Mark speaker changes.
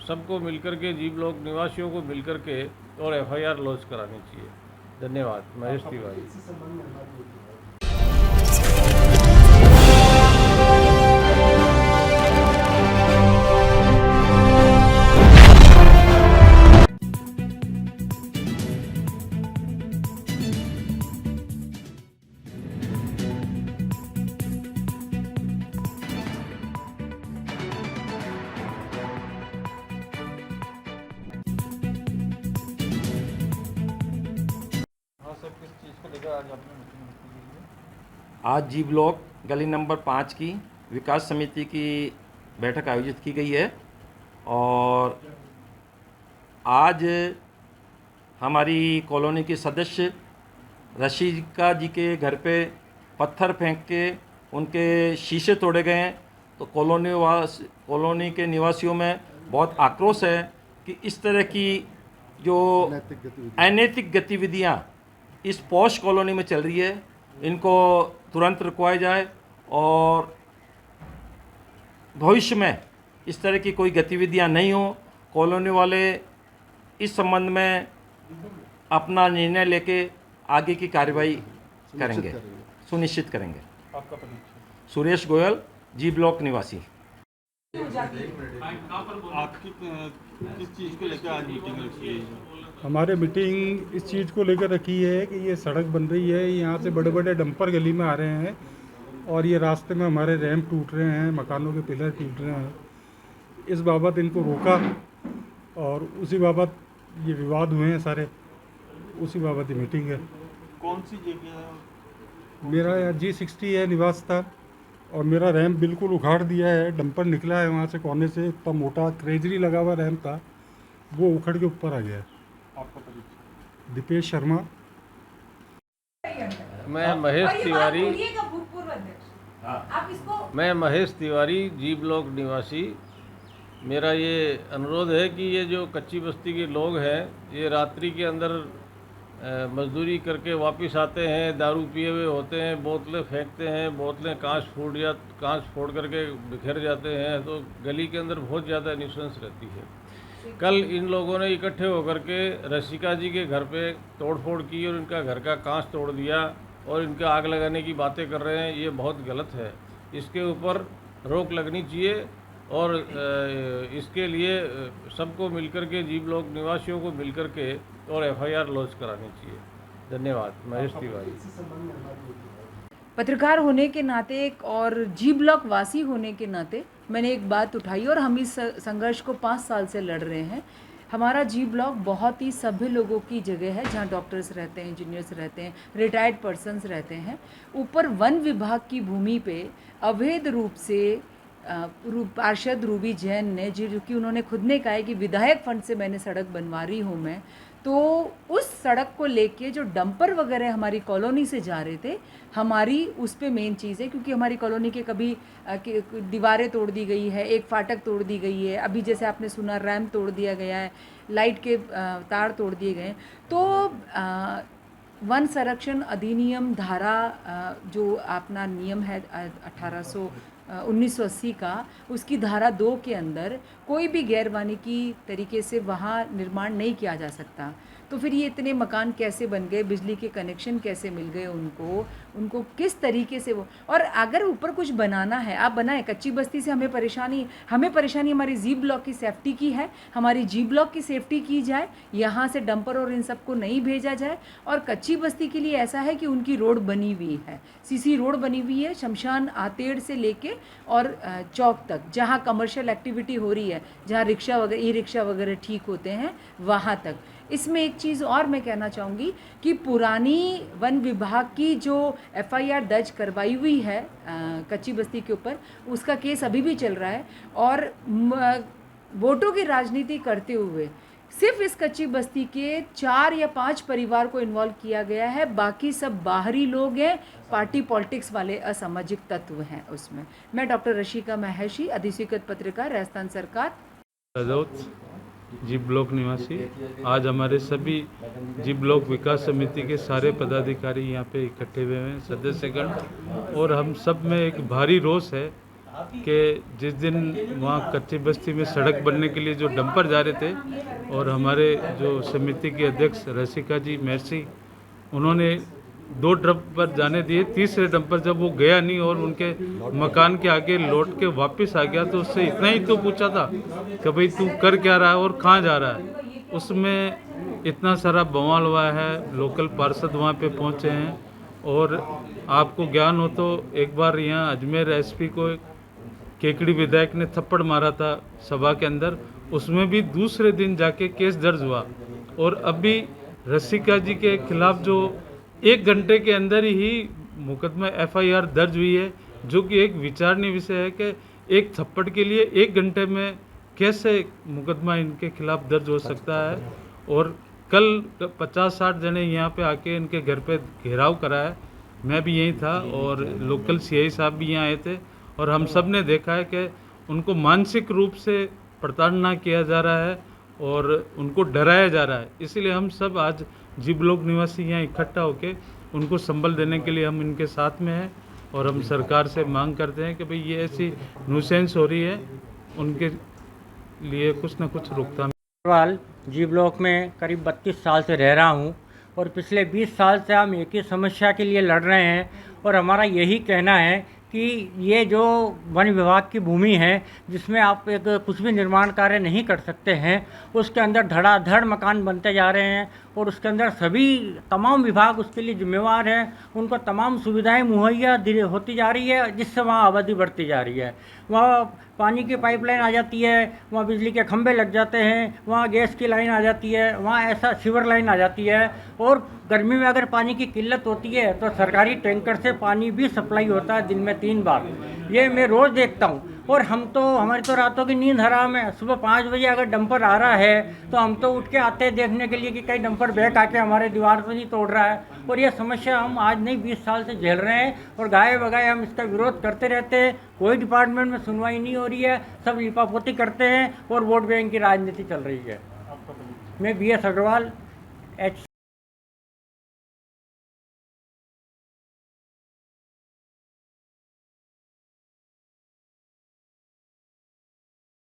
Speaker 1: सबको मिलकर के जी ब्लॉक निवासियों को मिलकर के और एफआईआर लॉन्च करानी चाहिए। धन्यवाद। महेश तिवारी।
Speaker 2: सर, किस चीज़ को लेकर आज आपने मीटिंग की है?
Speaker 3: आज जी ब्लॉक गली नंबर 5 की विकास समिति की बैठक आयोजित की गई है और आज हमारी कॉलोनी के सदस्य रशीका जी के घर पे पत्थर फेंक के उनके शीशे तोड़े गए हैं। तो कॉलोनी के निवासियों में बहुत आक्रोश है कि इस तरह की जो अनैतिक गतिविधियाँ इस पॉश कॉलोनी में चल रही है, इनको तुरंत रुकवाया जाए और भविष्य में इस तरह की कोई गतिविधियां नहीं हो। कॉलोनी वाले इस संबंध में अपना निर्णय लेके आगे की कार्रवाई सुनिश्चित करेंगे।
Speaker 2: आपका परिचय?
Speaker 3: सुरेश गोयल, जी ब्लॉक निवासी।
Speaker 2: आपकी किस चीज़ को लेकर आज मीटिंग रखी है?
Speaker 4: हमारे मीटिंग इस चीज़ को लेकर रखी है कि ये सड़क बन रही है, यहाँ से बड़े बड़े डंपर गली में आ रहे हैं और ये रास्ते में हमारे रैंप टूट रहे हैं, मकानों के पिलर टूट रहे हैं। इस बाबत इनको रोका और उसी बाबत ये विवाद हुए हैं सारे, उसी बाबत ये मीटिंग है।
Speaker 2: कौन सी जगह है?
Speaker 4: मेरा यहाँ G60 है निवास था और मेरा रैंप बिल्कुल उखाड़ दिया है, डंपर निकला है वहाँ से कोने से, इतना मोटा क्रेजरी लगा हुआ रैंप था, वो उखड़ के ऊपर आ गया है।
Speaker 2: आपका परिचय?
Speaker 4: दीपेश शर्मा।
Speaker 1: मैं महेश तिवारी, जी ब्लॉक निवासी। मेरा ये अनुरोध है कि ये जो कच्ची बस्ती के लोग हैं, ये रात्रि के अंदर मजदूरी करके वापस आते हैं, दारू पिए हुए होते हैं, बोतलें फेंकते हैं, बोतलें कांच फोड़ करके बिखर जाते हैं, तो गली के अंदर बहुत ज़्यादा न्यूसेंस रहती है। कल इन लोगों ने इकट्ठे होकर के रसिका जी के घर पे तोड़फोड़ की और इनका घर का कांच तोड़ दिया और इनका आग लगाने की बातें कर रहे हैं। ये बहुत गलत है, इसके ऊपर रोक लगनी चाहिए और इसके लिए सबको मिलकर के जी ब्लॉक निवासियों को मिलकर के और एफआईआर लॉन्च करानी चाहिए। धन्यवाद। महेश तिवारी।
Speaker 5: पत्रकार होने के नाते एक और जी ब्लॉक वासी होने के नाते मैंने एक बात उठाई और हम इस संघर्ष को 5 साल से लड़ रहे हैं। हमारा जी ब्लॉक बहुत ही सभ्य लोगों की जगह है, जहाँ डॉक्टर्स रहते हैं, इंजीनियर्स रहते हैं, रिटायर्ड पर्सन्स रहते हैं। ऊपर वन विभाग की भूमि पे अवैध रूप से पार्षद रूबी जैन ने, जो कि उन्होंने खुद ने कहा है कि विधायक फंड से मैंने सड़क बनवा रही हूँ मैं, तो उस सड़क को लेके जो डंपर वगैरह हमारी कॉलोनी से जा रहे थे, हमारी उस पे मेन चीज़ है, क्योंकि हमारी कॉलोनी के कभी दीवारें तोड़ दी गई है, एक फाटक तोड़ दी गई है, अभी जैसे आपने सुना रैम्प तोड़ दिया गया है, लाइट के तार तोड़ दिए गए हैं। तो वन संरक्षण अधिनियम धारा जो अपना नियम है 1980 का, उसकी धारा 2 के अंदर कोई भी गैरवानिकी तरीके से वहाँ निर्माण नहीं किया जा सकता। तो फिर ये इतने मकान कैसे बन गए, बिजली के कनेक्शन कैसे मिल गए उनको किस तरीके से वो, और अगर ऊपर कुछ बनाना है आप बनाएं। कच्ची बस्ती से हमें परेशानी हमारी जी ब्लॉक की सेफ्टी की है, हमारी जी ब्लॉक की सेफ्टी की जाए, यहाँ से डंपर और इन सबको नहीं भेजा जाए। और कच्ची बस्ती के लिए ऐसा है कि उनकी रोड बनी हुई है, सीसी रोड बनी हुई है, शमशान आतेड़ से लेके और चौक तक, जहाँ कमर्शियल एक्टिविटी हो रही है, जहाँ रिक्शा वगैरह ई रिक्शा वगैरह ठीक होते हैं, वहाँ तक। इसमें एक चीज़ और मैं कहना चाहूँगी कि पुरानी वन विभाग की जो एफआईआर दर्ज करवाई हुई है कच्ची बस्ती के ऊपर, उसका केस अभी भी चल रहा है और वोटों की राजनीति करते हुए सिर्फ इस कच्ची बस्ती के 4 या 5 परिवार को इन्वॉल्व किया गया है, बाकी सब बाहरी लोग हैं, पार्टी पॉलिटिक्स वाले असामाजिक तत्व हैं उसमें। मैं डॉक्टर रशिका महर्षि, अधिस्वीकृत पत्रकार, राजस्थान सरकार,
Speaker 6: जी ब्लॉक निवासी। आज हमारे सभी जी ब्लॉक विकास समिति के सारे पदाधिकारी यहाँ पे इकट्ठे हुए हैं, सदस्यगण, और हम सब में एक भारी रोष है कि जिस दिन वहाँ कच्ची बस्ती में सड़क बनने के लिए जो डंपर जा रहे थे और हमारे जो समिति के अध्यक्ष रसिका जी मेर्सी, उन्होंने 2 डंपर जाने दिए, तीसरे डंपर जब वो गया नहीं और उनके मकान के आगे लौट के वापस आ गया तो उससे इतना ही तो पूछा था कि भाई तू कर क्या रहा है और कहाँ जा रहा है। उसमें इतना सारा बवाल हुआ है, लोकल पार्षद वहाँ पे पहुँचे हैं। और आपको ज्ञान हो तो एक बार यहाँ अजमेर एसपी को केकड़ी विधायक ने थप्पड़ मारा था सभा के अंदर, उसमें भी दूसरे दिन जाके केस दर्ज हुआ। और अभी रसिका जी के खिलाफ जो 1 घंटे के अंदर ही मुकदमा FIR दर्ज हुई है, जो कि एक विचारणीय विषय है कि एक थप्पड़ के लिए 1 घंटे में कैसे मुकदमा इनके खिलाफ दर्ज हो सकता है। और कल 50-60 जने यहाँ पे आके इनके घर पे घेराव करा है, मैं भी यहीं था और लोकल CI साहब भी यहाँ आए थे और हम सब ने देखा है कि उनको मानसिक रूप से प्रताड़ना किया जा रहा है और उनको डराया जा रहा है। इसलिए हम सब आज जी ब्लॉक निवासी यहाँ इकट्ठा होके उनको संबल देने के लिए हम इनके साथ में हैं और हम सरकार से मांग करते हैं कि भाई ये ऐसी न्यूसेंस हो रही है, उनके लिए कुछ ना कुछ रोकथाम।
Speaker 7: अग्रवाल जी ब्लॉक में करीब 32 साल से रह रहा हूँ और पिछले 20 साल से हम एक ही समस्या के लिए लड़ रहे हैं और हमारा यही कहना है कि ये जो वन विभाग की भूमि है जिसमें आप एक कुछ भी निर्माण कार्य नहीं कर सकते हैं, उसके अंदर धड़ाधड़ मकान बनते जा रहे हैं और उसके अंदर सभी तमाम विभाग उसके लिए जिम्मेवार हैं। उनको तमाम सुविधाएं मुहैया होती जा रही है जिससे वहाँ आबादी बढ़ती जा रही है। वहाँ पानी की पाइपलाइन आ जाती है, वहाँ बिजली के खंभे लग जाते हैं, वहाँ गैस की लाइन आ जाती है, वहाँ ऐसा सीवर लाइन आ जाती है। और गर्मी में अगर पानी की किल्लत होती है तो सरकारी टैंकर से पानी भी सप्लाई होता है दिन में 3 बार। ये मैं रोज़ देखता हूँ और हमारी तो रातों की नींद हराम है। सुबह 5 बजे अगर डंपर आ रहा है तो हम तो उठ के आते हैं देखने के लिए कि कहीं डंपर बैक आके हमारे दीवार तो नहीं तोड़ रहा है। और ये समस्या हम आज नहीं 20 साल से झेल रहे हैं और गाये बगाए हम इसका विरोध करते रहते हैं। कोई डिपार्टमेंट में सुनवाई नहीं हो रही है, सब लिपापोती करते हैं और वोट बैंक की राजनीति चल रही है। मैं BS अग्रवाल HC